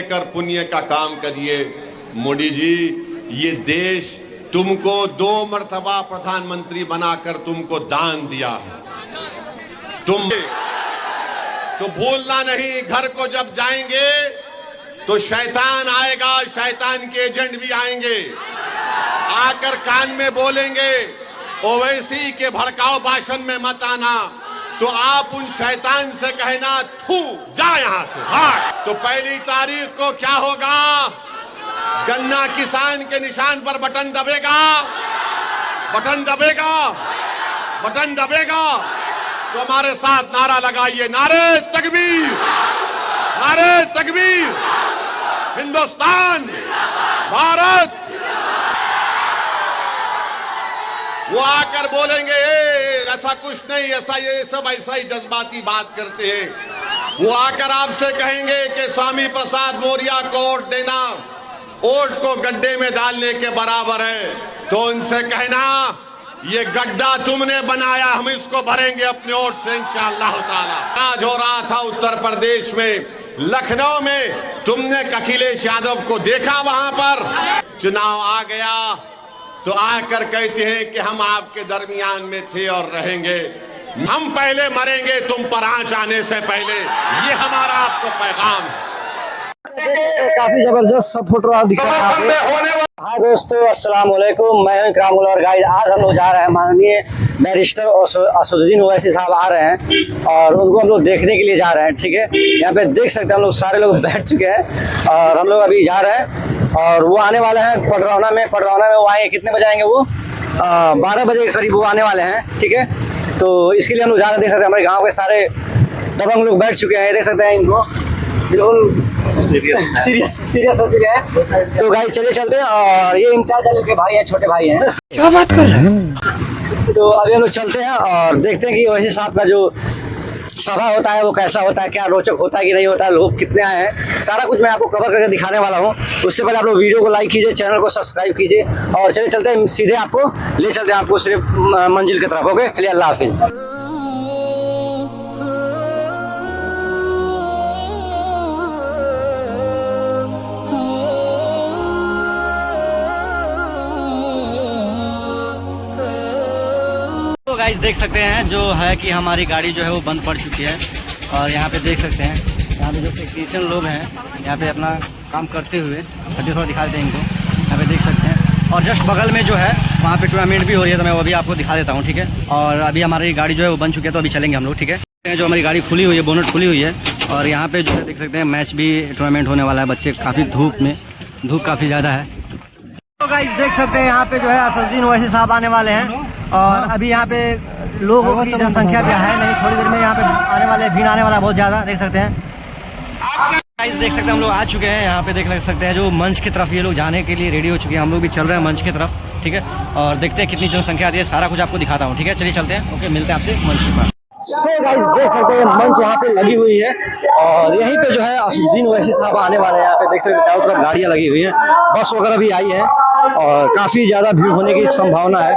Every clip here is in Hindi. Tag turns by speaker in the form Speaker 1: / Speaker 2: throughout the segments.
Speaker 1: लेकर पुण्य का काम करिए। मोदी जी, ये देश तुमको 2 मर्तबा प्रधानमंत्री बनाकर तुमको दान दिया है। तुम तो भूलना नहीं, घर को जब जाएंगे तो शैतान आएगा, शैतान के एजेंट भी आएंगे, आकर कान में बोलेंगे ओवैसी के भड़काऊ भाषण में मत आना। तो आप उन शैतान से कहना थू जा यहां से भाग। तो 1 तारीख को क्या होगा? गन्ना किसान के निशान पर बटन दबेगा, बटन दबेगा, बटन दबेगा। तो हमारे साथ नारा लगाइए, नारे तकबीर, नारे तकबीर, हिंदुस्तान, भारत। वो आकर बोलेंगे ऐसा कुछ नहीं, ऐसा ये सब ऐसा ही जज्बाती बात करते हैं। वो आकर आपसे कहेंगे कि स्वामी प्रसाद मौर्य को वोट देना वोट को गड्ढे में डालने के बराबर है। तो उनसे कहना ये गड्ढा तुमने बनाया, हम इसको भरेंगे अपने वोट से इंशाअल्लाह ताला। आज हो रहा था उत्तर प्रदेश में, लखनऊ में, तुमने अखिलेश यादव को देखा, वहां पर चुनाव आ गया तो आकर कहते हैं कि हम आपके दरमियान में थे और रहेंगे। हम पहले मरेंगे तुम पर आंच आने से पहले, ये हमारा आपको पैगाम है।
Speaker 2: काफी जबरदस्त सब फोटो दिख रहा है। हाँ दोस्तों, अस्सलाम वालेकुम, मैं हूं इकरामुल और गाइस आज हम लोग जा रहे हैं, माननीय बैरिस्टर असदुद्दीन ओवैसी साहब आ रहे हैं और उनको हम लोग देखने के लिए जा रहे हैं। ठीक है, यहाँ पे देख सकते हैं हम लोग सारे लोग बैठ चुके हैं और हम लोग अभी जा रहे हैं और वो आने वाले हैं पडरौना में वो आएंगे। कितने बजे आएंगे वो? 12 बजे के करीब वो आने वाले हैं। ठीक है, तो इसके लिए हम लोग जा रहे हैं। देख सकते हैं हमारे गाँव के सारे दबंग लोग बैठ चुके हैं, देख सकते हैं इनको बिल्कुल सीरियस हो चुके हैं। तो गाइस चले चलते हैं और ये इम्तियाज अली के भाई हैं, छोटे भाई हैं।
Speaker 3: क्या बात कर रहे हैं?
Speaker 2: तो अभी हम लोग चलते हैं और देखते हैं कि ओवैसी साहब का जो सभा होता है वो कैसा होता है, क्या रोचक होता है कि नहीं होता है, लोग कितने आए हैं, सारा कुछ मैं आपको कवर करके दिखाने वाला हूँ। उससे पहले आप लोग वीडियो को लाइक कीजिए, चैनल को सब्सक्राइब कीजिए और चले चलते हैं, सीधे आपको ले चलते हैं आपको सिर्फ मंजिल की तरफ। ओके, चलिए, अल्लाह हाफिज। तो गाइस देख सकते हैं जो है कि हमारी गाड़ी जो है वो बंद पड़ चुकी है और यहाँ पे देख सकते हैं यहाँ पे जो टेक्नीशियन लोग हैं यहाँ पे अपना काम करते हुए, थोड़ा दिखा देते हैं इनको, यहाँ पे देख सकते हैं। और जस्ट बगल में जो है वहाँ पे टूर्नामेंट भी हो रही है, तो मैं वो भी आपको दिखा देता हूँ। ठीक है, और अभी हमारी गाड़ी जो है वो बन चुकी है, तो अभी चलेंगे हम लोग। ठीक है, जो हमारी गाड़ी खुली हुई है, बोनट खुली हुई है और यहाँ पे जो है देख सकते हैं मैच भी, टूर्नामेंट होने वाला है। बच्चे काफ़ी धूप काफ़ी ज़्यादा है। तो गाइस देख सकते हैं यहाँ पे जो है असदुद्दीन ओवैसी साहब आने वाले हैं और अभी यहाँ पे लोगों की जनसंख्या भी है नहीं, थोड़ी देर में यहाँ पे आने वाले, भीड़ आने वाला बहुत ज़्यादा, देख सकते हैं। गाइस देख सकते हैं हम लोग आ चुके हैं, यहाँ पे देख सकते हैं जो मंच की तरफ ये लोग जाने के लिए रेडी हो चुके हैं। हम लोग भी चल रहे हैं मंच की तरफ। ठीक है, और देखते हैं कितनी जनसंख्या आती है, सारा कुछ आपको दिखाता हूँ। ठीक है, चलिए चलते हैं। ओके, मिलते हैं आपसे मंच के पास। सो गाइस देख सकते हैं मंच यहाँ पे लगी हुई है और यहीं पे जो है असदुद्दीन ओवैसी साहब आने वाले हैं। यहाँ पे देख सकते हैं चारों तरफ गाड़ियाँ लगी हुई हैं, बस वगैरह भी आई है और काफी ज्यादा भीड़ होने की संभावना है।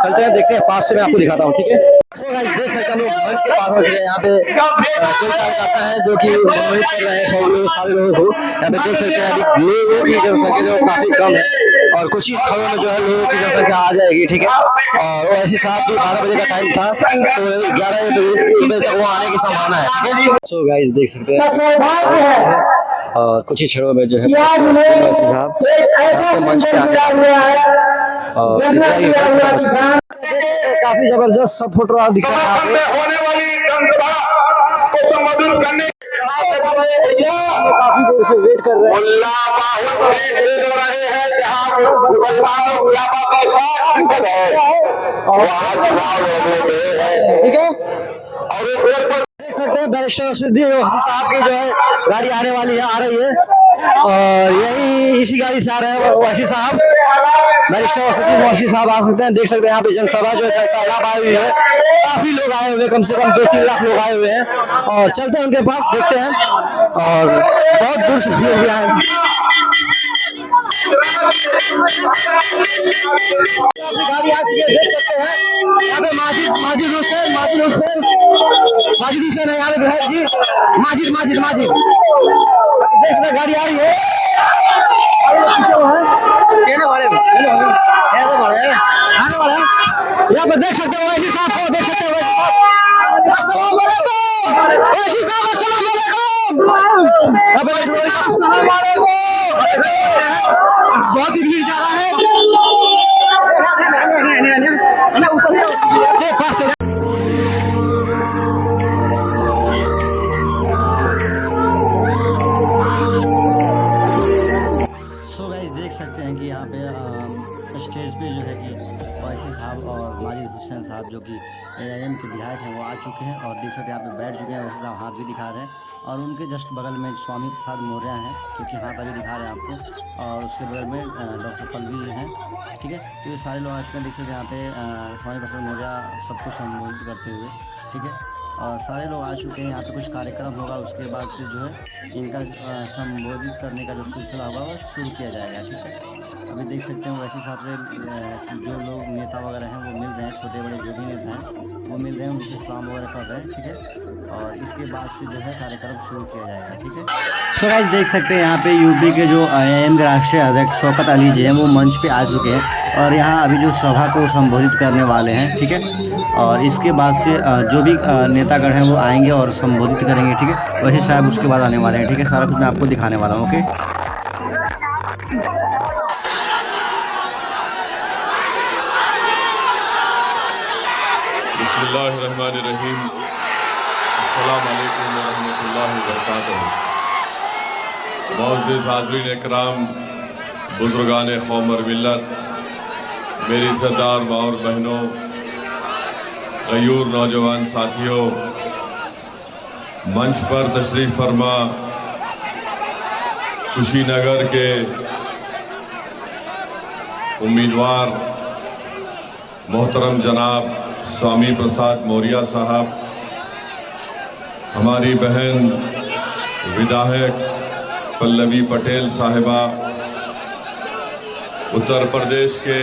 Speaker 2: चलते हैं, देखते हैं, पास से मैं आपको दिखाता हूँ। ठीक है, तो गाइस देख सकते हैं लोग मंच के पास हो गए। यहाँ पे कोई कार्यकर्ता है जो कि सम्मानित कर रहे हैं सब लोग, सारे लोगों को। यहाँ पे देख सकते हैं लोगों की जनसंख्या जो काफी कम है और कुछ ही स्थलों में जो है लोगों की जनसंख्या आ जाएगी। ठीक है, और ओवैसी साहब की 12 बजे का टाइम था, तो 11 बजे तक वो आने की संभावना है। सो गाइस देख सकते हैं और कुछ ही क्षणों में जो है ओवैसी साहब मंच पे और काफी जबरदस्त सब फोटो दिख रहा है। होने वाली को संबोधित करने काफी देर से वेट कर रहे हैं। ठीक है, और देख सकते हैं बैरिस्टर असदुद्दीन ओवैसी साहब की जो है गाड़ी आने वाली है, आ रही है और यही इसी गाड़ी से आ रहे हैं ओवैसी साहब, बैरिस्टर असदुद्दीन ओवैसी साहब आ सकते हैं। देख सकते हैं यहाँ पे जनसभा जो है जनसभा आई हुई है, काफी लोग आए हुए, कम से कम 2-3 लाख लोग आए हुए हैं और चलते हैं उनके पास, देखते हैं। और बहुत दूर से लोग भी आए हैं। गाड़ी आ चुकी है, देख सकते हैं यहाँ पे माजिद हुसैन यहाँ पे जी, माजिद देख गाड़ी आ रही है, कहने वाले ऐसे बड़े आने वाले यहाँ पे देख सकते हो, ऐसी साफ हो, देख सकते हो अस्सलाम वालेकुम, ऐसी साफ अस्सलाम वालेकुम, अस्सलाम वालेकुम, बहुत ही भीड़ जा रहा है, सो गाइस देख सकते हैं कि यहाँ पे स्टेज पे जो है कि ओवैसी साहब और माजिद हुसैन साहब जो कि AIM के विधायक हैं वो आ चुके हैं और देख सकते हैं यहाँ पे बैठ चुके हैं, वैसे साहब हाथ भी दिखा रहे हैं और उनके जस्ट बगल में स्वामी प्रसाद मौर्य हैं जो कि हाथ अभी दिखा रहे हैं आपको और उसके बगल में डॉक्टर पल्लवी जी हैं, ठीक है। तो ये सारे लोग आज देख सकते हैं यहाँ पे स्वामी प्रसाद मौर्य सबको संबोधित करते हुए, ठीक है। और सारे लोग आ चुके हैं, यहाँ पे कुछ कार्यक्रम होगा, उसके बाद से जो है इनका संबोधित करने का जो सिलसिला होगा वो शुरू किया जाएगा, ठीक है। अभी देख सकते हैं वैसे हिसाब से जो लोग नेता वगैरह हैं वो मिल रहे हैं, छोटे बड़े जो भी नेता हैं वो मिल रहे हैं, उनसे सलाम वगैरह कर रहे हैं, ठीक है। और इसके बाद से जो है कार्यक्रम शुरू किया जाएगा, ठीक है। सो गाइस देख सकते हैं यहाँ पे यूपी के जो AIM के राष्ट्रीय अध्यक्ष शौकत अली जी हैं वो मंच पे आ चुके हैं और यहाँ अभी जो सभा को संबोधित करने वाले हैं, ठीक है। और इसके बाद से जो भी नेतागण हैं वो आएंगे और संबोधित करेंगे, ठीक है। वैसे साहब उसके बाद आने वाले हैं, ठीक है। सारा कुछ मैं आपको दिखाने वाला हूँ, ओके।
Speaker 1: बिस्मिल्लाहिर्रहमानिर्रहीम, अस्सलाम वालेकुम व रहमतुल्लाहि व बरकातहू। मुअज़्ज़िज़ हाज़रीन इकराम, बुज़ुर्गान क़ौम और मिल्लत, मेरी सरदार माँ और बहनों, गयूर नौजवान साथियों, मंच पर तशरीफ़ फरमा कुशीनगर के उम्मीदवार मोहतरम जनाब स्वामी प्रसाद मौर्य साहब, हमारी बहन विधायक पल्लवी पटेल साहिबा, उत्तर प्रदेश के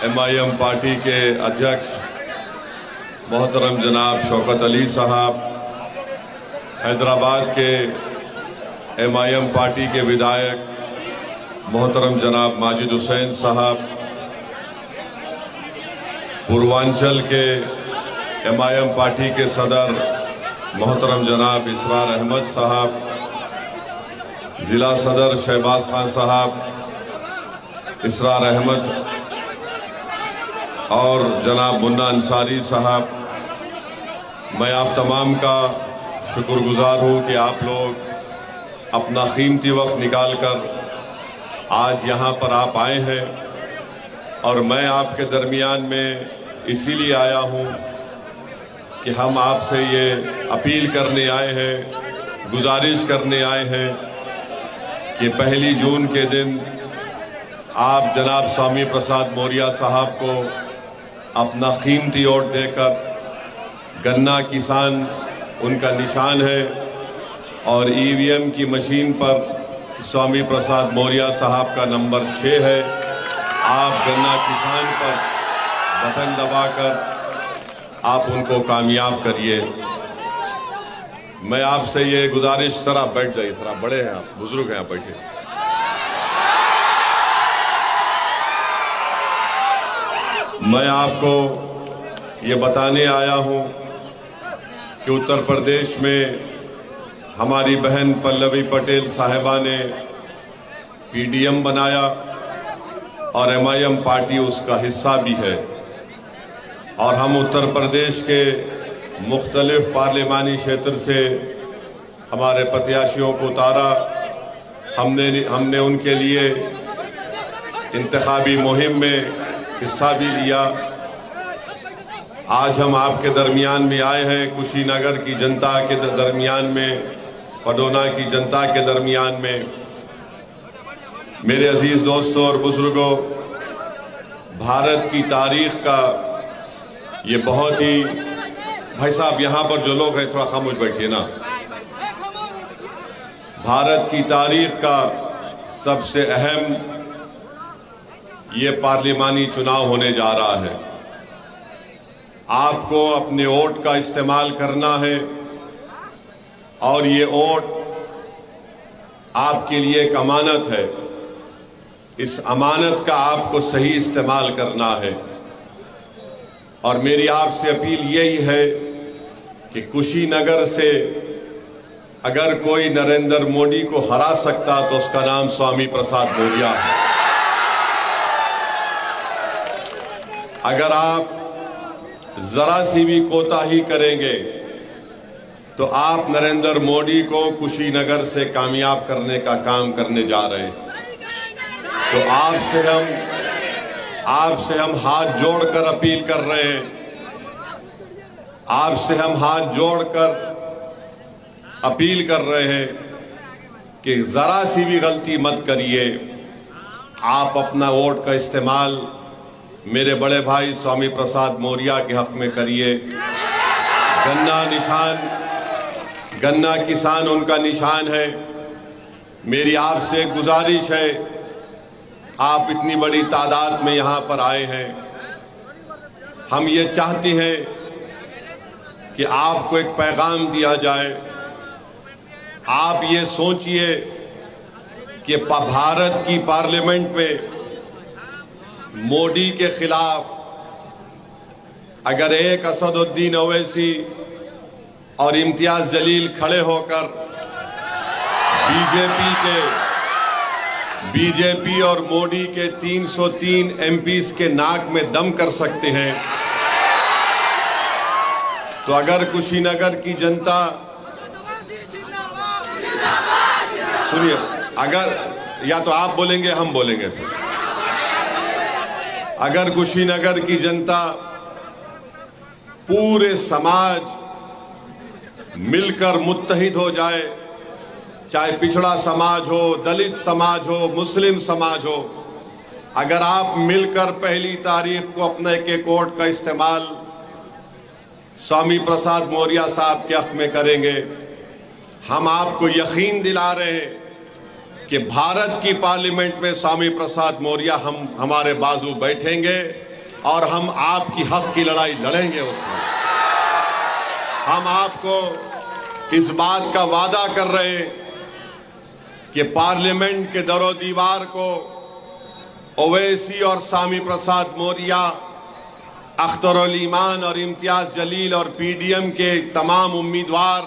Speaker 1: MIM पार्टी के अध्यक्ष मोहतरम जनाब शौकत अली साहब, हैदराबाद के MIM पार्टी के विधायक मोहतरम जनाब माजिद हुसैन साहब, पूर्वांचल के MIM पार्टी के सदर मोहतरम जनाब इसरार अहमद साहब, ज़िला सदर शहबाज खान साहब, इसरार अहमद और जनाब मुन्ना अंसारी साहब, मैं आप तमाम का शुक्रगुजार हूँ कि आप लोग अपना कीमती वक्त निकाल कर आज यहाँ पर आप आए हैं और मैं आपके दरमियान में इसीलिए आया हूँ कि हम आपसे ये अपील करने आए हैं, गुजारिश करने आए हैं कि 1 जून के दिन आप जनाब स्वामी प्रसाद मौर्य साहब को अपना कीमती वोट देकर, गन्ना किसान उनका निशान है और EVM की मशीन पर स्वामी प्रसाद मौर्य साहब का नंबर 6 है। आप गन्ना किसान पर बटन दबाकर आप उनको कामयाब करिए। मैं आपसे ये गुजारिश, सर आप बैठ जाइए, सर आप बड़े हैं, आप बुजुर्ग हैं, आप बैठे। मैं आपको ये बताने आया हूँ कि उत्तर प्रदेश में हमारी बहन पल्लवी पटेल साहिबा ने PDM बनाया और MIM पार्टी उसका हिस्सा भी है और हम उत्तर प्रदेश के मुख्तलिफ पार्लिमानी क्षेत्र से हमारे प्रत्याशियों को उतारा। हमने उनके लिए इंतखाबी मुहिम में हिस्सा भी लिया। आज हम आपके दरमियान में आए हैं, कुशीनगर की जनता के दरमियान में, पडोना की जनता के दरमियान में। मेरे अजीज दोस्तों और बुजुर्गों, भारत की तारीख का ये बहुत ही, भाई साहब यहाँ पर जो लोग हैं थोड़ा खामोश बैठिए ना। भारत की तारीख का सबसे अहम ये पार्लिमानी चुनाव होने जा रहा है। आपको अपने वोट का इस्तेमाल करना है और ये वोट आपके लिए एक अमानत है। इस अमानत का आपको सही इस्तेमाल करना है। और मेरी आपसे अपील यही है कि कुशीनगर से अगर कोई नरेंद्र मोदी को हरा सकता तो उसका नाम स्वामी प्रसाद मौर्य है। अगर आप जरा सी भी कोताही करेंगे तो आप नरेंद्र मोदी को कुशीनगर से कामयाब करने का काम करने जा रहे हैं। तो आपसे हम हाथ जोड़कर अपील कर रहे हैं, आपसे हम हाथ जोड़कर अपील कर रहे हैं कि जरा सी भी गलती मत करिए। आप अपना वोट का इस्तेमाल मेरे बड़े भाई स्वामी प्रसाद मौर्य के हक में करिए। गन्ना किसान उनका निशान है। मेरी आपसे गुजारिश है, आप इतनी बड़ी तादाद में यहाँ पर आए हैं, हम ये चाहते हैं कि आपको एक पैगाम दिया जाए। आप ये सोचिए कि भारत की पार्लियामेंट में मोदी के खिलाफ अगर एक असदुद्दीन ओवैसी और इम्तियाज जलील खड़े होकर बीजेपी और मोदी के 303 एमपीज के नाक में दम कर सकते हैं, तो अगर कुशीनगर की जनता, सुनिए, अगर या तो आप बोलेंगे हम बोलेंगे, फिर अगर कुशीनगर की जनता, पूरे समाज मिलकर मुत्तहिद हो जाए, चाहे पिछड़ा समाज हो, दलित समाज हो, मुस्लिम समाज हो, अगर आप मिलकर पहली तारीख को अपने के कोड का इस्तेमाल स्वामी प्रसाद मौर्य साहब के हक में करेंगे, हम आपको यकीन दिला रहे हैं कि भारत की पार्लियामेंट में स्वामी प्रसाद मौर्य हमारे बाजू बैठेंगे और हम आपकी हक की लड़ाई लड़ेंगे। उसमें हम आपको इस बात का वादा कर रहे हैं कि पार्लियामेंट के दरो दीवार को ओवैसी और स्वामी प्रसाद मौर्य, अख्तरुल ईमान और इम्तियाज जलील और पीडीएम के तमाम उम्मीदवार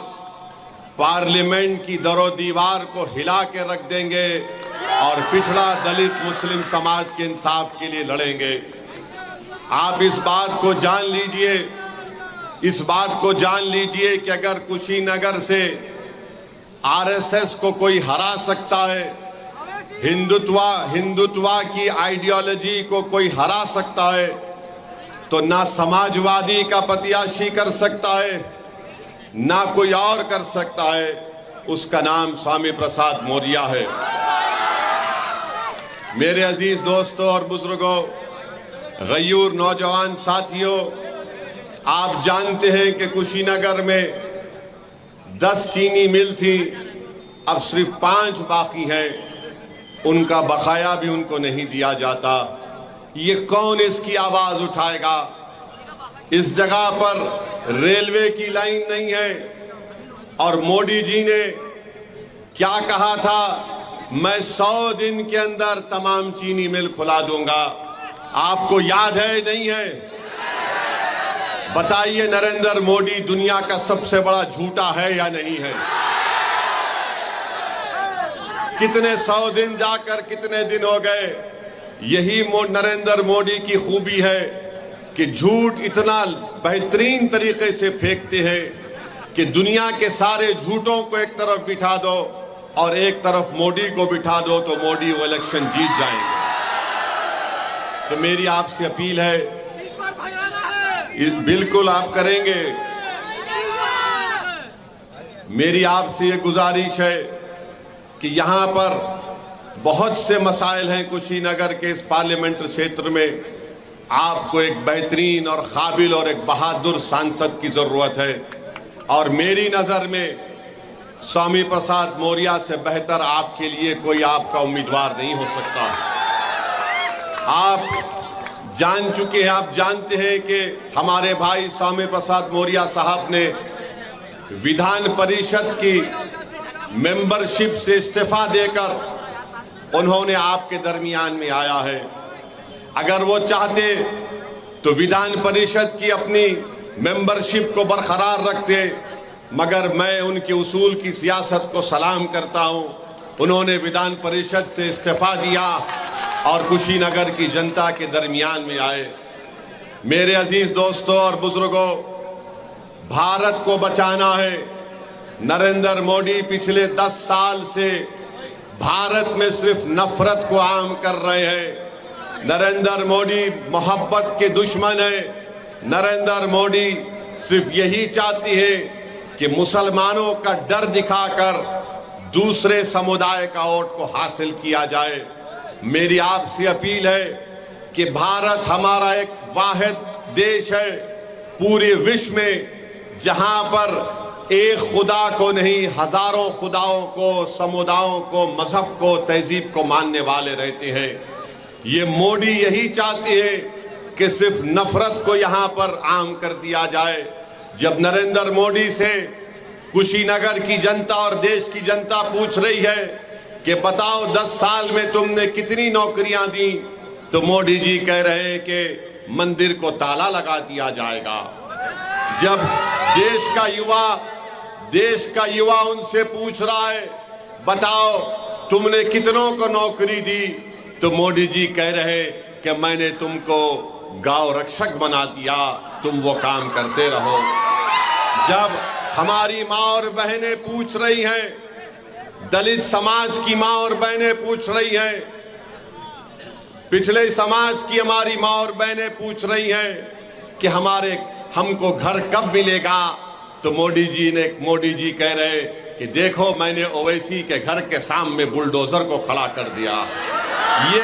Speaker 1: पार्लियामेंट की दरो दीवार को हिला के रख देंगे और पिछड़ा दलित मुस्लिम समाज के इंसाफ के लिए लड़ेंगे। आप इस बात को जान लीजिए कि अगर कुशीनगर से आरएसएस को कोई हरा सकता है, हिंदुत्वा की आइडियोलॉजी को कोई हरा सकता है, तो ना समाजवादी का प्रत्याशी कर सकता है, ना कोई और कर सकता है। उसका नाम स्वामी प्रसाद मौर्य है। मेरे अजीज दोस्तों और बुजुर्गों, गयूर नौजवान साथियों, आप जानते हैं कि कुशीनगर में 10 चीनी मिल थी, अब सिर्फ 5 बाकी हैं। उनका बकाया भी उनको नहीं दिया जाता। ये कौन इसकी आवाज उठाएगा? इस जगह पर रेलवे की लाइन नहीं है और मोदी जी ने क्या कहा था, मैं 100 दिन के अंदर तमाम चीनी मिल खुला दूंगा। आपको याद है नहीं है? बताइए, नरेंद्र मोदी दुनिया का सबसे बड़ा झूठा है या नहीं है? कितने 100 दिन जाकर कितने दिन हो गए। यही नरेंद्र मोदी की खूबी है कि झूठ इतना बेहतरीन तरीके से फेंकते हैं कि दुनिया के सारे झूठों को एक तरफ बिठा दो और एक तरफ मोदी को बिठा दो तो मोदी वो इलेक्शन जीत जाएंगे। तो मेरी आपसे अपील है, बिल्कुल आप करेंगे। मेरी आपसे ये गुजारिश है कि यहाँ पर बहुत से मसाइल हैं कुशीनगर के इस पार्लियामेंट्री क्षेत्र में। आपको एक बेहतरीन और काबिल और एक बहादुर सांसद की जरूरत है और मेरी नजर में स्वामी प्रसाद मौर्य से बेहतर आपके लिए कोई आपका उम्मीदवार नहीं हो सकता। आप जान चुके हैं, आप जानते हैं कि हमारे भाई स्वामी प्रसाद मौर्य साहब ने विधान परिषद की मेंबरशिप से इस्तीफा देकर उन्होंने आपके दरमियान में आया है। अगर वो चाहते तो विधान परिषद की अपनी मेंबरशिप को बरकरार रखते, मगर मैं उनके उसूल की सियासत को सलाम करता हूं। उन्होंने विधान परिषद से इस्तीफा दिया और कुशीनगर की जनता के दरमियान में आए। मेरे अजीज दोस्तों और बुजुर्गों, भारत को बचाना है। नरेंद्र मोदी पिछले 10 साल से भारत में सिर्फ नफरत को आम कर रहे हैं। नरेंद्र मोदी मोहब्बत के दुश्मन है। नरेंद्र मोदी सिर्फ यही चाहती है कि मुसलमानों का डर दिखाकर दूसरे समुदाय का वोट को हासिल किया जाए। मेरी आपसे अपील है कि भारत हमारा एक वाहिद देश है पूरे विश्व में जहां पर एक खुदा को नहीं, हजारों खुदाओं को, समुदायों को, मजहब को, तहजीब को मानने वाले रहते हैं। ये मोदी यही चाहती है कि सिर्फ नफरत को यहां पर आम कर दिया जाए। जब नरेंद्र मोदी से कुशीनगर की जनता और देश की जनता पूछ रही है कि बताओ 10 साल में तुमने कितनी नौकरियां दी, तो मोदी जी कह रहे हैं कि मंदिर को ताला लगा दिया जाएगा। जब देश का युवा उनसे पूछ रहा है बताओ तुमने कितनों को नौकरी दी, तो मोदी जी कह रहे कि मैंने तुमको गांव रक्षक बना दिया, तुम वो काम करते रहो। जब हमारी माँ और बहनें पूछ रही हैं, दलित समाज की माँ और बहनें पूछ रही हैं, पिछले समाज की हमारी माँ और बहनें पूछ रही हैं कि हमको घर कब मिलेगा, तो मोदी जी कह रहे कि देखो मैंने ओवैसी के घर के सामने बुलडोजर को खड़ा कर दिया। ये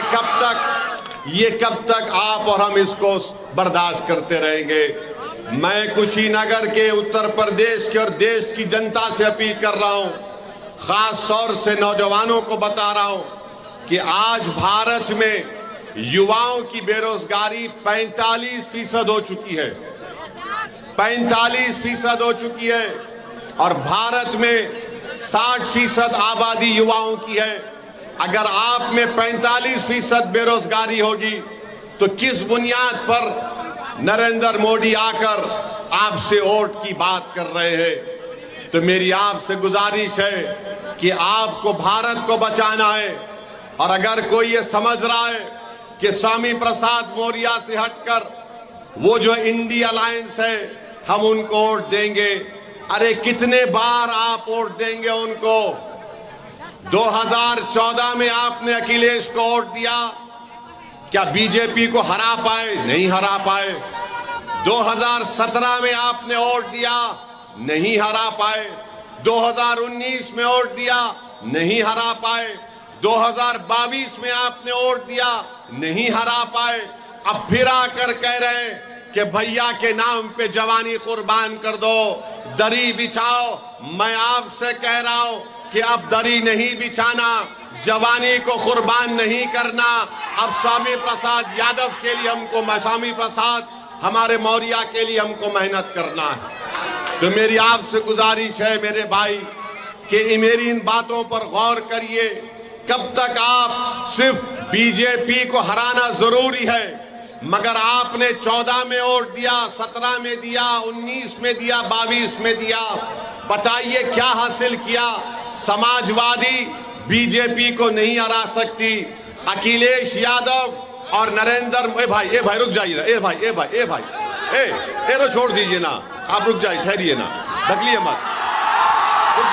Speaker 1: कब तक आप और हम इसको बर्दाश्त करते रहेंगे। मैं कुशीनगर के, उत्तर प्रदेश के और देश की जनता से अपील कर रहा हूं, खास तौर से नौजवानों को बता रहा हूं कि आज भारत में युवाओं की बेरोजगारी 45% हो चुकी है। 45% हो चुकी है और भारत में 60% आबादी युवाओं की है। अगर आप में 45% बेरोजगारी होगी तो किस बुनियाद पर नरेंद्र मोदी आकर आपसे वोट की बात कर रहे हैं। तो मेरी आपसे गुजारिश है कि आपको भारत को बचाना है, और अगर कोई ये समझ रहा है कि स्वामी प्रसाद मौर्य से हटकर वो जो इंडिया अलायंस है हम उनको वोट देंगे, अरे कितने बार आप वोट देंगे उनको। 2014 में आपने अखिलेश को वोट दिया, क्या बीजेपी को हरा पाए? नहीं हरा पाए। 2017 में आपने वोट दिया, नहीं हरा पाए। 2019 में वोट दिया, नहीं हरा पाए। 2022 में आपने वोट दिया, नहीं हरा पाए। अब फिर आकर कह रहे हैं कि भैया के नाम पे जवानी कुर्बान कर दो, दरी बिछाओ। मैं आपसे कह रहा हूं कि अब दरी नहीं बिछाना, जवानी को कुर्बान नहीं करना। अब स्वामी प्रसाद यादव के लिए हमको, स्वामी प्रसाद हमारे मौर्य के लिए हमको मेहनत करना है। तो मेरी आपसे गुजारिश है मेरे भाई कि मेरी इन बातों पर गौर करिए। कब तक आप सिर्फ बीजेपी को हराना जरूरी है, मगर आपने 14 में वोट दिया, 17 में दिया, 19 में दिया, 22 में दिया। बताइए क्या हासिल किया? समाजवादी बीजेपी को नहीं हरा सकती। अखिलेश यादव और नरेंद्र, ए भाई रुक जाइए, ए भाई तो छोड़ दीजिए ना, आप रुक जाइए, ठहरिए ना, ढकलिए मत, रुक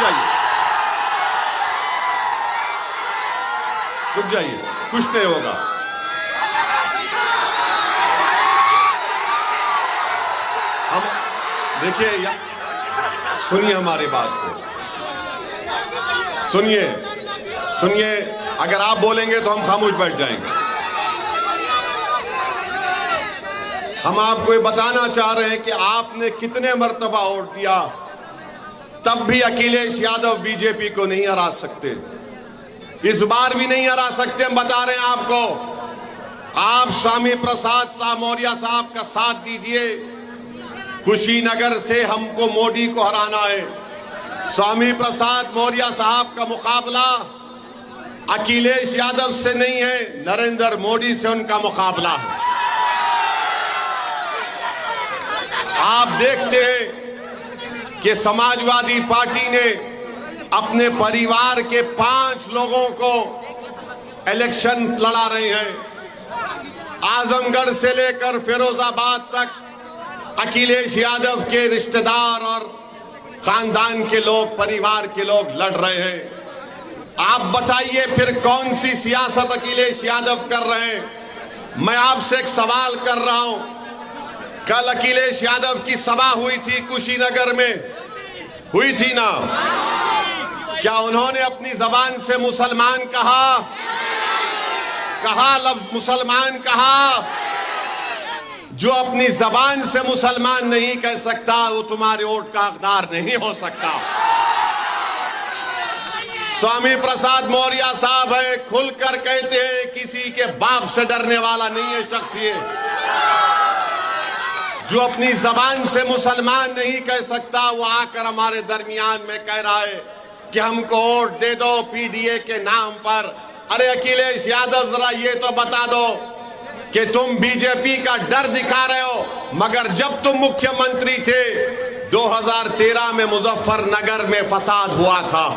Speaker 1: जाइए, कुछ नहीं होगा। हम देखिए, सुनिए हमारी बात को, सुनिए। अगर आप बोलेंगे तो हम खामोश बैठ जाएंगे। हम आपको ये बताना चाह रहे हैं कि आपने कितने मर्तबा वोट दिया, तब भी अखिलेश यादव बीजेपी को नहीं हरा सकते। इस बार भी नहीं हरा सकते। हम बता रहे हैं आपको, आप स्वामी प्रसाद साहब मौर्य साहब का साथ दीजिए। कुशीनगर से हमको मोदी को हराना है। स्वामी प्रसाद मौर्य साहब का मुकाबला अखिलेश यादव से नहीं है, नरेंद्र मोदी से उनका मुकाबला है। आप देखते हैं कि समाजवादी पार्टी ने अपने परिवार के 5 लोगों को इलेक्शन लड़ा रहे हैं। आजमगढ़ से लेकर फिरोजाबाद तक अखिलेश यादव के रिश्तेदार और खानदान के लोग, परिवार के लोग लड़ रहे हैं। आप बताइए फिर कौन सी सियासत अखिलेश यादव कर रहे हैं? मैं आपसे एक सवाल कर रहा हूं। कल अखिलेश यादव की सभा हुई थी कुशीनगर में, हुई थी ना? क्या उन्होंने अपनी जबान से मुसलमान कहा? लफ्ज मुसलमान कहा? जो अपनी जबान से मुसलमान नहीं कह सकता वो तुम्हारे वोट का हकदार नहीं हो सकता। स्वामी प्रसाद मौर्य साहब है, खुलकर कहते हैं किसी के बाप से डरने वाला नहीं है शख्स ये। जो अपनी जबान से मुसलमान नहीं कह सकता वो आकर हमारे दरमियान में कह रहा है कि हमको वोट दे दो पीडीए के नाम पर। अरे अखिलेश यादव, जरा ये तो बता दो कि तुम बीजेपी का डर दिखा रहे हो, मगर जब तुम मुख्यमंत्री थे 2013 में मुजफ्फरनगर में फसाद हुआ था।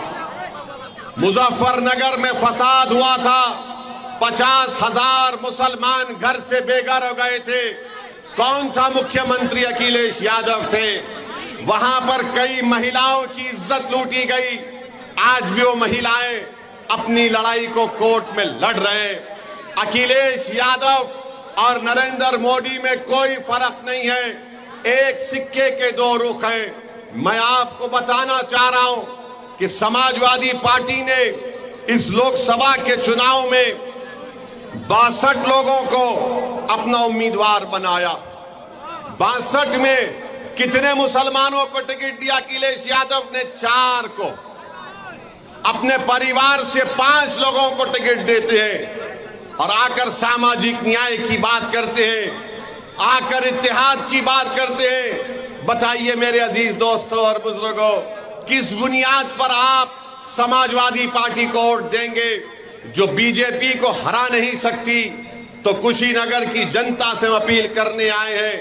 Speaker 1: मुजफ्फरनगर में फसाद हुआ था, 50,000 मुसलमान घर से बेघर हो गए थे। कौन था मुख्यमंत्री? अखिलेश यादव थे। वहां पर कई महिलाओं की इज्जत लूटी गई। आज भी वो महिलाएं अपनी लड़ाई को कोर्ट में लड़ रहे हैं। अखिलेश यादव और नरेंद्र मोदी में कोई फर्क नहीं है, एक सिक्के के 2 रुख हैं। मैं आपको बताना चाह रहा हूं कि समाजवादी पार्टी ने इस लोकसभा के चुनाव में 62 लोगों को अपना उम्मीदवार बनाया। 62 में कितने मुसलमानों को टिकट दिया? अखिलेश यादव ने 4 को। अपने परिवार से 5 लोगों को टिकट देते हैं और आकर सामाजिक न्याय की बात करते हैं, आकर इत्तेहाद की बात करते हैं। बताइए मेरे अजीज दोस्तों और बुजुर्गों, किस बुनियाद पर आप समाजवादी पार्टी को वोट देंगे जो बीजेपी को हरा नहीं सकती? तो कुशीनगर की जनता से अपील करने आए हैं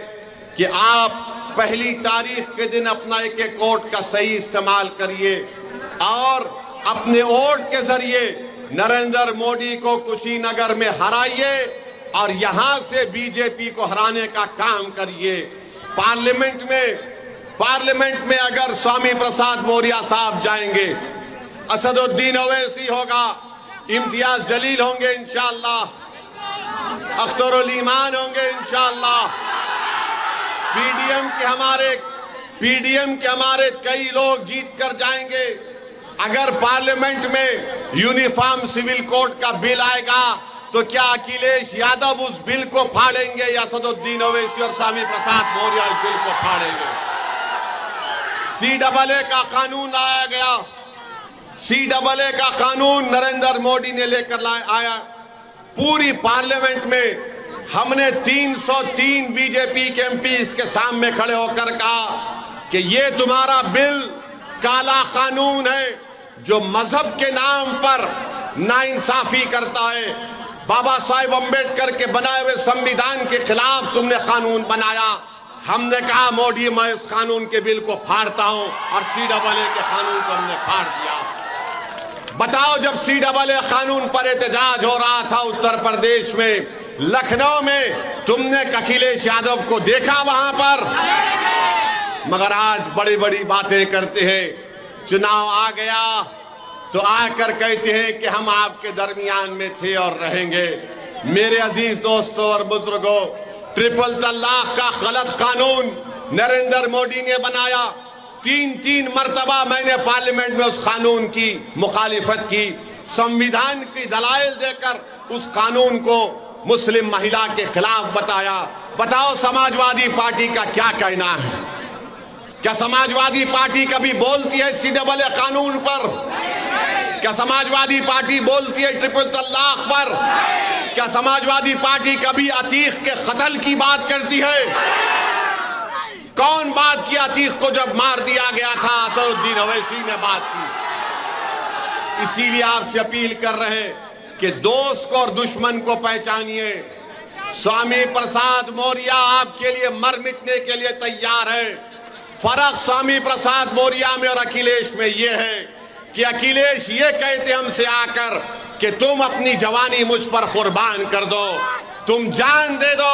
Speaker 1: कि आप 1 तारीख के दिन अपना एक वोट का सही इस्तेमाल करिए और अपने वोट के जरिए नरेंद्र मोदी को कुशीनगर में हराइए और यहां से बीजेपी को हराने का काम करिए। पार्लियामेंट में अगर स्वामी प्रसाद मौर्य साहब जाएंगे, असदुद्दीन ओवैसी होगा, इम्तियाज जलील होंगे इंशाअल्लाह, अख्तरुल ईमान होंगे इंशाअल्लाह, पीडीएम के हमारे कई लोग जीत कर जाएंगे। अगर पार्लियामेंट में यूनिफॉर्म सिविल कोड का बिल आएगा तो क्या अखिलेश यादव उस बिल को फाड़ेंगे या असदुद्दीन ओवैसी और स्वामी प्रसाद मौर्य इस बिल को फाड़ेंगे? CAA का कानून लाया गया। CAA का कानून नरेंद्र मोदी ने लेकर आया। पूरी पार्लियामेंट में हमने 303 बीजेपी के एमपी इसके सामने खड़े होकर कहा कि ये तुम्हारा बिल काला कानून है जो मजहब के नाम पर नाइंसाफी करता है। बाबा साहेब अम्बेडकर के बनाए हुए संविधान के खिलाफ तुमने कानून बनाया। हमने कहा मोदी, मैं इस कानून के बिल को फाड़ता हूं और CAA के कानून को हमने फाड़ दिया। बताओ, जब CAA कानून पर एहतजाज हो रहा था उत्तर प्रदेश में, लखनऊ में, तुमने अखिलेश यादव को देखा वहां पर? मगर आज बड़ी बड़ी बातें करते हैं। चुनाव आ गया तो आकर कहते हैं कि हम आपके दरमियान में थे और रहेंगे। मेरे अजीज दोस्तों और बुजुर्गों, ट्रिपल तलाक का गलत कानून नरेंद्र मोदी ने बनाया। 3 मर्तबा मैंने पार्लियामेंट में उस कानून की मुखालिफत की, संविधान की दलाइल देकर उस कानून को मुस्लिम महिला के खिलाफ बताया। बताओ समाजवादी पार्टी का क्या कहना है? क्या समाजवादी पार्टी कभी बोलती है CAA कानून पर? क्या समाजवादी पार्टी बोलती है ट्रिपल तलाक पर? क्या समाजवादी पार्टी कभी अतीक के कत्ल की बात करती है? कौन बात की अतीक को जब मार दिया गया था? असदुद्दीन ओवैसी ने बात की। इसीलिए आपसे अपील कर रहे हैं कि दोस्त को और दुश्मन को पहचानिए। स्वामी प्रसाद मौर्य आपके लिए मर मिटने के लिए तैयार है। फर्क स्वामी प्रसाद मौर्य में और अखिलेश में यह है कि अखिलेश ये कहते हमसे आकर कि तुम अपनी जवानी मुझ पर कुर्बान कर दो, तुम जान दे दो।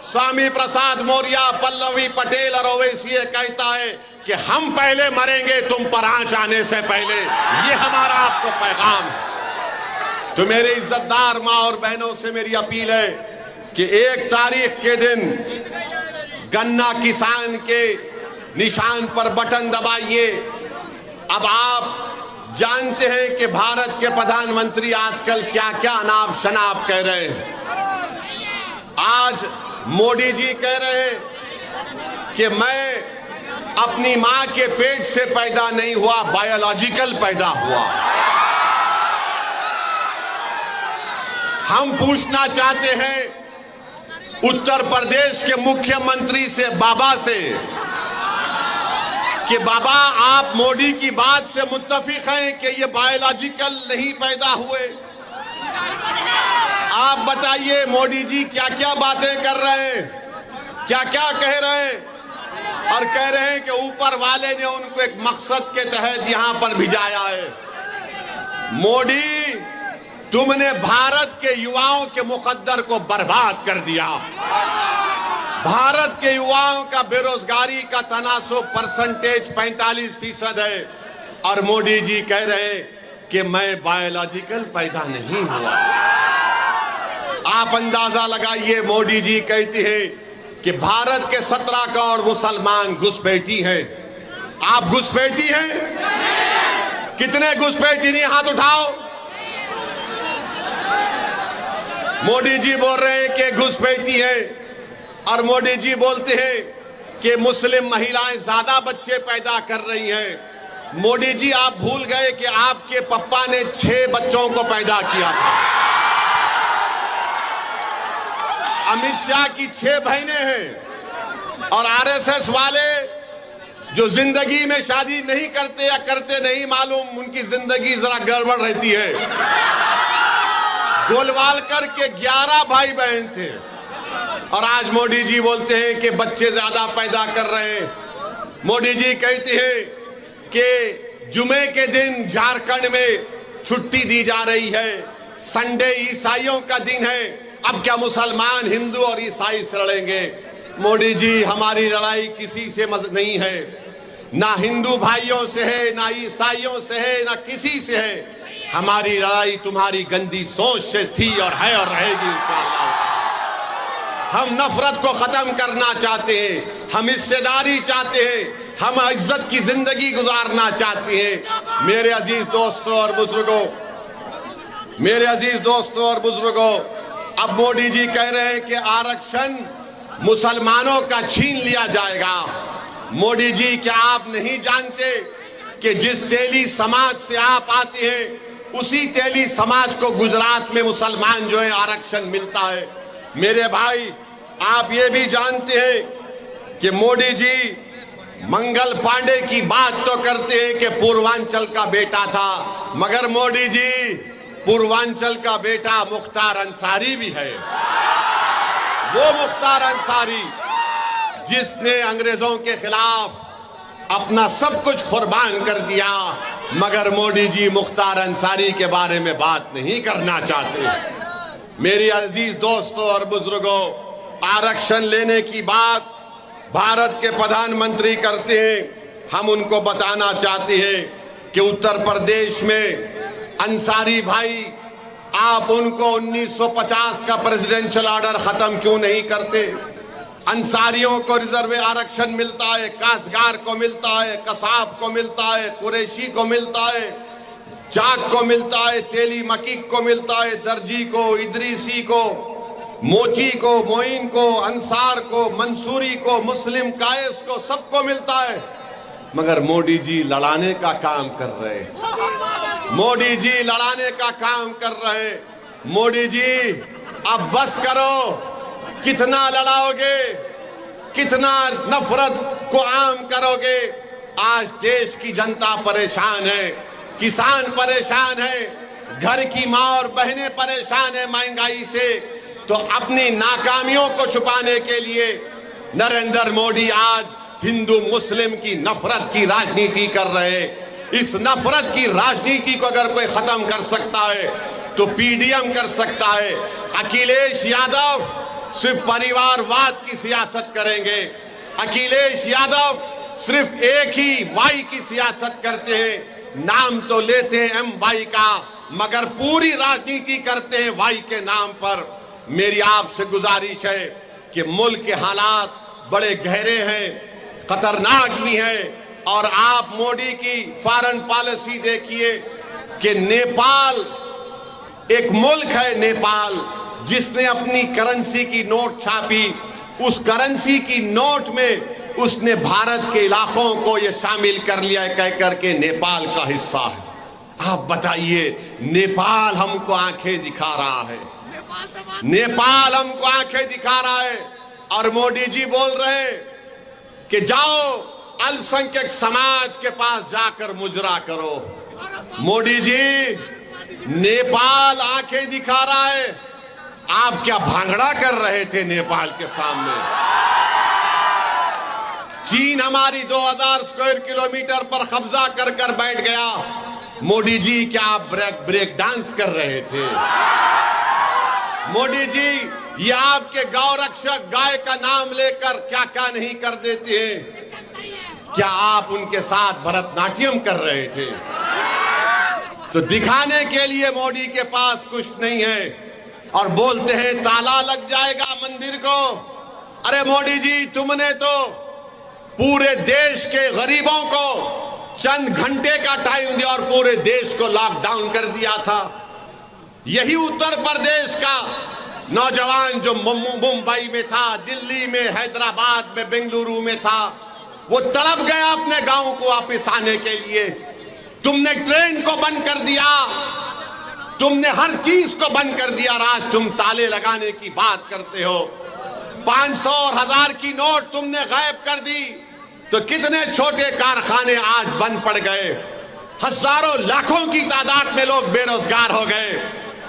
Speaker 1: स्वामी प्रसाद मौर्य, पल्लवी पटेल और ओवैसी ये कहता है कि हम पहले मरेंगे तुम पर आंच आने से पहले। ये हमारा आपको पैगाम है। तो मेरे इज्जतदार माँ और बहनों से मेरी अपील है कि 1 तारीख के दिन गन्ना किसान के निशान पर बटन दबाइए। अब आप जानते हैं कि भारत के प्रधानमंत्री आजकल क्या क्या अनाप शनाप कह रहे हैं। आज मोदी जी कह रहे हैं कि मैं अपनी मां के पेट से पैदा नहीं हुआ, बायोलॉजिकल पैदा हुआ। हम पूछना चाहते हैं उत्तर प्रदेश के मुख्यमंत्री से, बाबा से, कि बाबा आप मोदी की बात से मुत्तफिक हैं कि ये बायोलॉजिकल नहीं पैदा हुए? आप बताइए मोदी जी क्या क्या बातें कर रहे हैं, क्या क्या कह रहे हैं, और कह रहे हैं कि ऊपर वाले ने उनको एक मकसद के तहत यहां पर भिजाया है। मोदी, तुमने भारत के युवाओं के मुकद्दर को बर्बाद कर दिया। भारत के युवाओं का बेरोजगारी का तनासुब परसेंटेज 45% है, और मोदी जी कह रहे हैं कि मैं बायोलॉजिकल पैदा नहीं हुआ। आप अंदाजा लगाइए, मोदी जी कहते हैं कि भारत के 17 करोड़ मुसलमान घुसपैठी हैं। आप घुसपैठी हैं? कितने घुसपैठी नहीं? हाथ उठाओ। मोदी जी बोल रहे हैं कि घुसपैठी है, और मोदी जी बोलते हैं कि मुस्लिम महिलाएं ज्यादा बच्चे पैदा कर रही हैं। मोदी जी, आप भूल गए कि आपके पप्पा ने 6 बच्चों को पैदा किया था। अमित शाह की 6 बहनें हैं, और आरएसएस वाले जो जिंदगी में शादी नहीं करते या करते नहीं मालूम, उनकी जिंदगी जरा गड़बड़ रहती है। गोलवालकर के 11 भाई बहन थे, और आज मोदी जी बोलते हैं कि बच्चे ज्यादा पैदा कर रहे हैं। मोदी जी कहते हैं कि जुमे के दिन झारखंड में छुट्टी दी जा रही है, संडे ईसाइयों का दिन है। अब क्या मुसलमान, हिंदू और ईसाई से लड़ेंगे? मोदी जी, हमारी लड़ाई किसी से नहीं है, ना हिंदू भाइयों से है, ना ईसाइयों से है, ना किसी से है। हमारी लड़ाई तुम्हारी गंदी सोच से थी और है और रहेगी इंशाअल्लाह। हम नफरत को खत्म करना चाहते हैं, हम हिस्सेदारी चाहते हैं, हम इज्जत की जिंदगी गुजारना चाहते हैं। मेरे अजीज दोस्तों और बुजुर्गों, मेरे अजीज दोस्तों और बुजुर्गों, अब मोदी जी कह रहे हैं कि आरक्षण मुसलमानों का छीन लिया जाएगा। मोदी जी, क्या आप नहीं जानते कि जिस तेली समाज से आप आते हैं, उसी तेली समाज को गुजरात में मुसलमान जो है आरक्षण मिलता है? मेरे भाई, आप ये भी जानते हैं कि मोदी जी मंगल पांडे की बात तो करते हैं कि पूर्वांचल का बेटा था, मगर मोदी जी, पूर्वांचल का बेटा मुख्तार अंसारी भी है। वो मुख्तार अंसारी जिसने अंग्रेजों के खिलाफ अपना सब कुछ कुर्बान कर दिया, मगर मोदी जी मुख्तार अंसारी के बारे में बात नहीं करना चाहते। मेरी अजीज दोस्तों और बुजुर्गों, आरक्षण लेने की बात भारत के प्रधानमंत्री करते हैं। हम उनको बताना चाहते हैं कि उत्तर प्रदेश में अंसारी भाई, आप उनको 1950 का प्रेसिडेंशियल ऑर्डर खत्म क्यों नहीं करते? अंसारियों को रिजर्व आरक्षण मिलता है, काश्तकार को मिलता है, कसाब को मिलता है, कुरैशी को मिलता है, चाक को मिलता है, तेली मकीक को मिलता है, दर्जी को, इदरीसी को, मोची को, मोइन को, अंसार को, मंसूरी को, मुस्लिम कायस को, सबको मिलता है। मगर मोदी जी लड़ाने का काम कर रहे हैं। मोदी जी लड़ाने का काम कर रहे हैं। मोदी जी, अब बस करो। कितना लड़ाओगे? कितना नफरत को आम करोगे। आज देश की जनता परेशान है, किसान परेशान है, घर की माँ और बहनें परेशान है महंगाई से। तो अपनी नाकामियों को छुपाने के लिए नरेंद्र मोदी आज हिंदू मुस्लिम की नफरत की राजनीति कर रहे हैं। इस नफरत की राजनीति को अगर कोई खत्म कर सकता है तो पीडीएम कर सकता है। अखिलेश यादव सिर्फ परिवारवाद की सियासत करेंगे। अखिलेश यादव सिर्फ एक ही वाई की सियासत करते हैं। नाम तो लेते हैं एम वाई का, मगर पूरी राजनीति करते हैं वाई के नाम पर। मेरी आपसे गुजारिश है कि मुल्क के हालात बड़े गहरे हैं, खतरनाक भी हैं। और आप मोदी की फॉरेन पॉलिसी देखिए कि नेपाल एक मुल्क है, नेपाल, जिसने अपनी करेंसी की नोट छापी। उस करेंसी की नोट में उसने भारत के इलाकों को यह शामिल कर लिया है, कह करके नेपाल का हिस्सा है। आप बताइए, नेपाल हमको आंखें दिखा रहा है, नेपाल हमको आंखें दिखा रहा है। और मोदी जी बोल रहे हैं कि जाओ अल्पसंख्यक समाज के पास जाकर मुजरा करो। मोदी जी, नेपाल आंखें दिखा रहा है, आप क्या भांगड़ा कर रहे थे नेपाल के सामने? चीन हमारी 2000 स्क्वायर किलोमीटर पर कब्जा कर कर बैठ गया। मोदी जी, क्या आप ब्रेक डांस कर रहे थे? मोदी जी, ये आपके गौरक्षक गाय का नाम लेकर क्या क्या नहीं कर देते हैं? क्या आप उनके साथ भरतनाट्यम कर रहे थे? तो दिखाने के लिए मोदी के पास कुछ नहीं है और बोलते हैं ताला लग जाएगा मंदिर को। अरे मोदी जी, तुमने तो पूरे देश के गरीबों को चंद घंटे का टाइम दिया और पूरे देश को लॉकडाउन कर दिया था। यही उत्तर प्रदेश का नौजवान जो मुंबई में था, दिल्ली में, हैदराबाद में, बेंगलुरु में था, वो तड़प गया अपने गांव को वापस आने के लिए। तुमने ट्रेन को बंद कर दिया, तुमने हर चीज को बंद कर दिया। आज तुम ताले लगाने की बात करते हो। 500 और 1000 की नोट तुमने गायब कर दी। तो कितने छोटे कारखाने आज बंद पड़ गए, हजारों लाखों की तादाद में लोग बेरोजगार हो गए,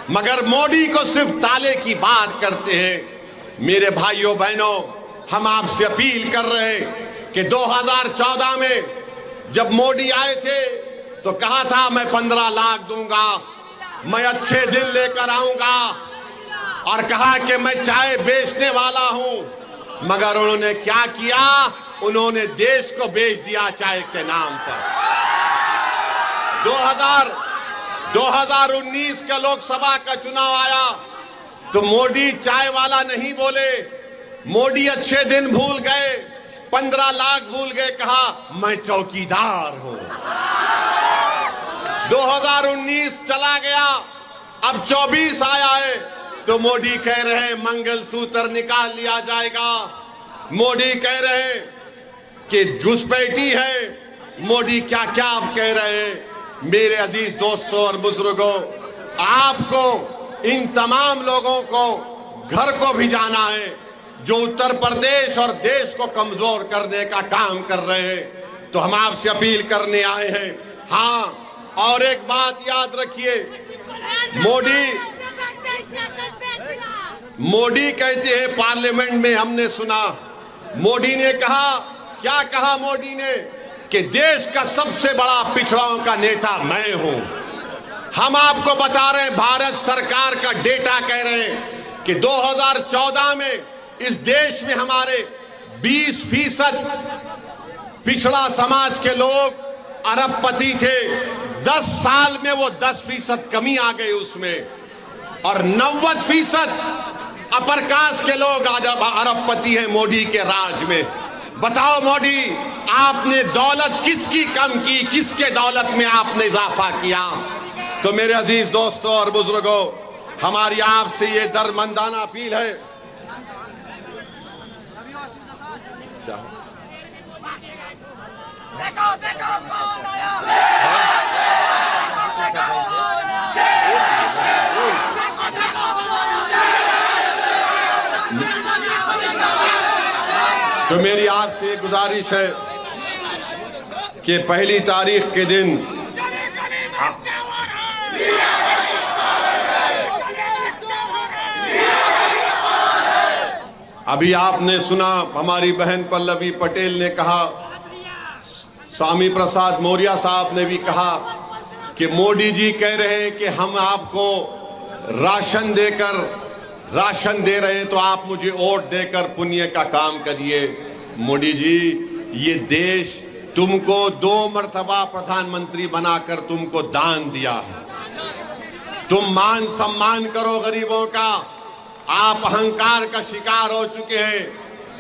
Speaker 1: मगर मोदी को सिर्फ ताले की बात करते हैं। मेरे भाइयों बहनों, हम आपसे अपील कर रहे हैं कि 2014 में जब मोदी आए थे तो कहा था मैं 15 लाख दूंगा, मैं अच्छे दिन लेकर आऊंगा, और कहा कि मैं चाय बेचने वाला हूं। मगर उन्होंने क्या किया? उन्होंने देश को बेच दिया चाय के नाम पर। 2019 का लोकसभा का चुनाव आया तो मोदी चाय वाला नहीं बोले, मोदी अच्छे दिन भूल गए, 15 लाख भूल गए, कहा मैं चौकीदार हूं। 2019 चला गया, अब 24 आया है तो मोदी कह रहे हैं मंगलसूत्र निकाल लिया जाएगा। मोदी कह रहे हैं कि घुसपैठी है। मोदी क्या क्या आप कह रहे हैं। मेरे अजीज दोस्तों और बुजुर्गों, आपको इन तमाम लोगों को घर को भी जाना है जो उत्तर प्रदेश और देश को कमजोर करने का काम कर रहे हैं। तो हम आपसे अपील करने आए हैं। हाँ, और एक बात याद रखिए, मोदी कहते हैं पार्लियामेंट में, हमने सुना मोदी ने कहा, क्या कहा मोदी ने, कि देश का सबसे बड़ा पिछड़ाओं का नेता मैं हूं। हम आपको बता रहे हैं, भारत सरकार का डेटा कह रहे हैं कि 2014 में इस देश में हमारे 20% पिछड़ा समाज के लोग अरबपति थे। 10 साल में वो 10% कमी आ गई उसमें, और 90% अपर कास्ट के लोग आज अरबपति हैं मोदी के राज में। बताओ मोदी, आपने दौलत किसकी कम की, किसके दौलत में आपने इजाफा किया? तो मेरे अजीज दोस्तों और बुजुर्गों, हमारी आपसे ये दर्दमंदाना अपील है, तो मेरी आपसे गुजारिश है कि पहली तारीख के दिन अभी आपने सुना हमारी बहन पल्लवी पटेल ने कहा, स्वामी प्रसाद मौर्य साहब ने भी कहा कि मोदी जी कह रहे हैं कि हम आपको राशन दे रहे हैं तो आप मुझे वोट देकर पुण्य का काम करिए। मोदी जी, ये देश तुमको 2 मर्तबा प्रधानमंत्री बनाकर तुमको दान दिया है। तुम मान सम्मान करो गरीबों का। आप अहंकार का शिकार हो चुके हैं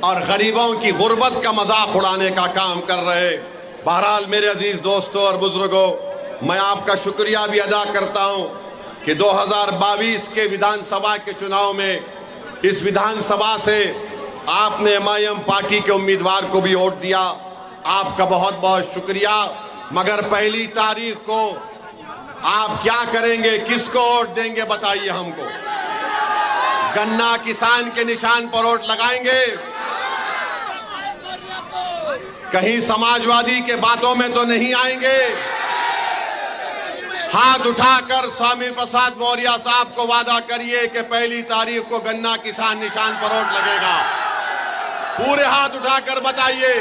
Speaker 1: और गरीबों की गुर्बत का मजाक उड़ाने का काम कर रहे हैं। बहरहाल मेरे अजीज दोस्तों और बुजुर्गों, मैं आपका शुक्रिया भी अदा करता हूं कि 2022 के विधानसभा के चुनाव में इस विधानसभा से आपने MIM पार्टी के उम्मीदवार को भी वोट दिया। आपका बहुत बहुत शुक्रिया। मगर पहली तारीख को आप क्या करेंगे, किसको वोट देंगे बताइए हमको। गन्ना किसान के निशान पर वोट लगाएंगे? कहीं समाजवादी के बातों में तो नहीं आएंगे? हाथ उठाकर स्वामी प्रसाद मौर्य साहब को वादा करिए कि पहली तारीख को गन्ना किसान निशान पर वोट लगेगा। पूरे हाथ उठाकर बताइए।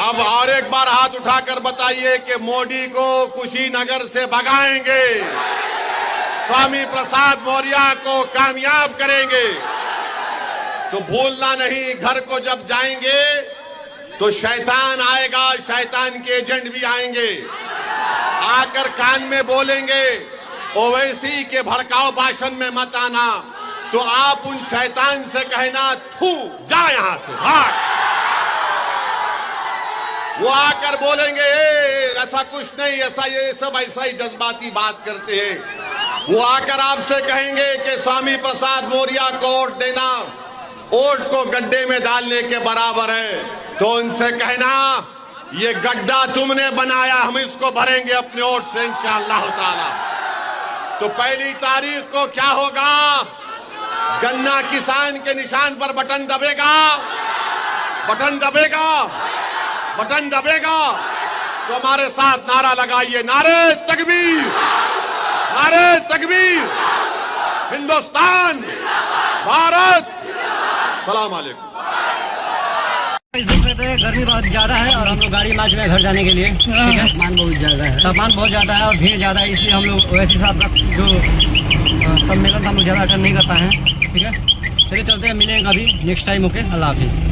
Speaker 1: अब और एक बार हाथ उठाकर बताइए कि मोदी को कुशीनगर से भगाएंगे, स्वामी प्रसाद मौर्य को कामयाब करेंगे। तो भूलना नहीं, घर को जब जाएंगे तो शैतान आएगा, शैतान के एजेंट भी आएंगे, आकर कान में बोलेंगे ओवैसी के भड़काऊ भाषण में मत आना। तो आप उन शैतान से कहना, थू जा यहां से, भाग। वो आकर बोलेंगे ऐसा कुछ नहीं, ऐसा ये सब ऐसा ही जज्बाती बात करते हैं। वो आकर आपसे कहेंगे कि स्वामी प्रसाद मौर्य को वोट देना वोट को गड्ढे में डालने के बराबर है। तो उनसे कहना, ये गड्ढा तुमने बनाया, हम इसको भरेंगे अपने वोट से इंशाअल्लाह ताला। तो पहली तारीख को क्या होगा? गन्ना किसान के निशान पर बटन दबेगा, बटन दबेगा, बटन दबेगा। तो हमारे साथ नारा लगाइए, नारे तकबीर, नारे तकबीर, हिंदुस्तान, भारत, सलाम वालेकुम।
Speaker 2: देख रहे थे गर्मी बहुत ज़्यादा है और हम लोग गाड़ी मार्च में घर जाने के लिए, ठीक है, तापमान बहुत ज़्यादा है, तापमान बहुत ज़्यादा है और भीड़ ज़्यादा है, इसलिए हम लोग ओवैसी साहब का जो सम्मेलन हम लोग ज़्यादा अटेंड नहीं कर पाए हैं। ठीक है, चलिए चलते हैं, मिलेंगे अभी नेक्स्ट टाइम। ओके, अल्लाह हाफिज़।